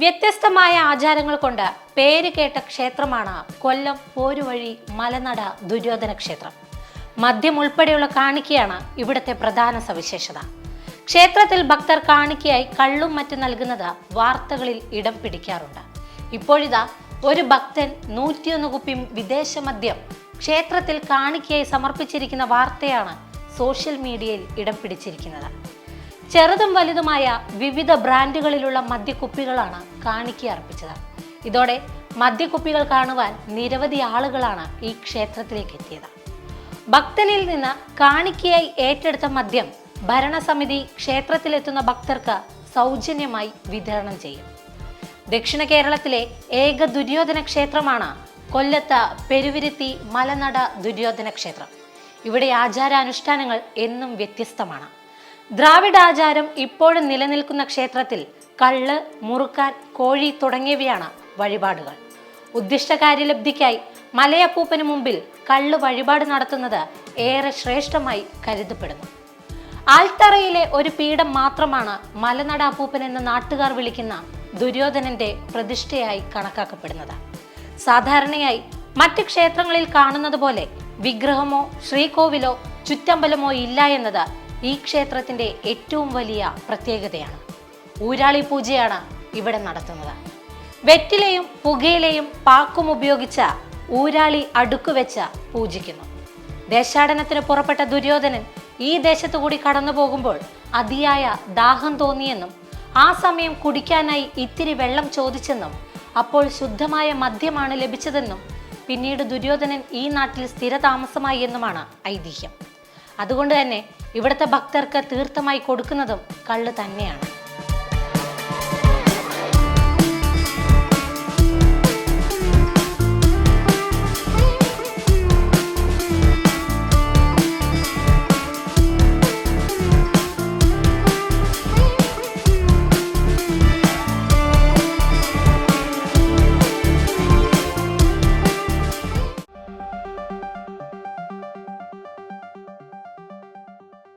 വ്യത്യസ്തമായ ആചാരങ്ങൾ കൊണ്ട് പേര് കേട്ട ക്ഷേത്രമാണ് കൊല്ലം പോരുവഴി മലനട ദുര്യോധന ക്ഷേത്രം. മദ്യം ഉൾപ്പെടെയുള്ള കാണിക്കയാണ് ഇവിടുത്തെ പ്രധാന സവിശേഷത. ക്ഷേത്രത്തിൽ ഭക്തർ കാണിക്കയായി കള്ളും മറ്റും നൽകുന്നത് വാർത്തകളിൽ ഇടം പിടിക്കാറുണ്ട്. ഇപ്പോഴിതാ ഒരു ഭക്തൻ 101 കുപ്പി വിദേശ മദ്യം ക്ഷേത്രത്തിൽ കാണിക്കയായി സമർപ്പിച്ചിരിക്കുന്ന വാർത്തയാണ് സോഷ്യൽ മീഡിയയിൽ ഇടം പിടിച്ചിരിക്കുന്നത്. ചെറുതും വലുതുമായ വിവിധ ബ്രാൻഡുകളിലുള്ള മദ്യക്കുപ്പികളാണ് കാണിക്ക അർപ്പിച്ചത്. ഇതോടെ മദ്യക്കുപ്പികൾ കാണുവാൻ നിരവധി ആളുകളാണ് ഈ ക്ഷേത്രത്തിലേക്ക് എത്തിയത്. ഭക്തനിൽ നിന്ന് കാണിക്കയായി ഏറ്റെടുത്ത മദ്യം ഭരണസമിതി ക്ഷേത്രത്തിലെത്തുന്ന ഭക്തർക്ക് സൗജന്യമായി വിതരണം ചെയ്യും. ദക്ഷിണ കേരളത്തിലെ ഏക ദുര്യോധന ക്ഷേത്രമാണ് കൊല്ലത്ത് പെരുവിരുത്തി മലനട ദുര്യോധന ക്ഷേത്രം. ഇവിടെ ആചാരാനുഷ്ഠാനങ്ങൾ എന്നും വ്യത്യസ്തമാണ്. ദ്രാവിഡാചാരം ഇപ്പോഴും നിലനിൽക്കുന്ന ക്ഷേത്രത്തിൽ കള്ള്, മുറുക്കാൻ, കോഴി തുടങ്ങിയവയാണ് വഴിപാടുകൾ. ഉദ്ദിഷ്ടകാര്യലബ്ധിക്കായി മലയപ്പൂപ്പന് മുമ്പിൽ കള്ള് വഴിപാട് നടത്തുന്നത് ഏറെ ശ്രേഷ്ഠമായി കരുതപ്പെടുന്നു. ആൽത്തറയിലെ ഒരു പീഠം മാത്രമാണ് മലനട അപ്പൂപ്പൻ എന്ന നാട്ടുകാർ വിളിക്കുന്ന ദുര്യോധനന്റെ പ്രതിഷ്ഠയായി കണക്കാക്കപ്പെടുന്നത്. സാധാരണയായി മറ്റ് ക്ഷേത്രങ്ങളിൽ കാണുന്നത് പോലെ വിഗ്രഹമോ ശ്രീകോവിലോ ചുറ്റമ്പലമോ ഇല്ല എന്നത് ഈ ക്ഷേത്രത്തിന്റെ ഏറ്റവും വലിയ പ്രത്യേകതയാണ്. ഊരാളി പൂജയാണ് ഇവിടെ നടത്തുന്നത്. വെറ്റിലയും പുകയിലയും പാക്കും ഉപയോഗിച്ച ഊരാളി അടുക്കുവെച്ച് പൂജിക്കുന്നു. ദേശാടനത്തിന് പുറപ്പെട്ട ദുര്യോധനൻ ഈ ദേശത്തു കൂടി കടന്നു പോകുമ്പോൾ അതിയായ ദാഹം തോന്നിയെന്നും ആ സമയം കുടിക്കാനായി ഇത്തിരി വെള്ളം ചോദിച്ചെന്നും അപ്പോൾ ശുദ്ധമായ മദ്യമാണ് ലഭിച്ചതെന്നും പിന്നീട് ദുര്യോധനൻ ഈ നാട്ടിൽ സ്ഥിരതാമസമായി എന്നുമാണ് ഐതിഹ്യം. അതുകൊണ്ട് തന്നെ ഇവിടുത്തെ ഭക്തർക്ക് തീർത്ഥമായി കൊടുക്കുന്നതും കള്ള് തന്നെയാണ്.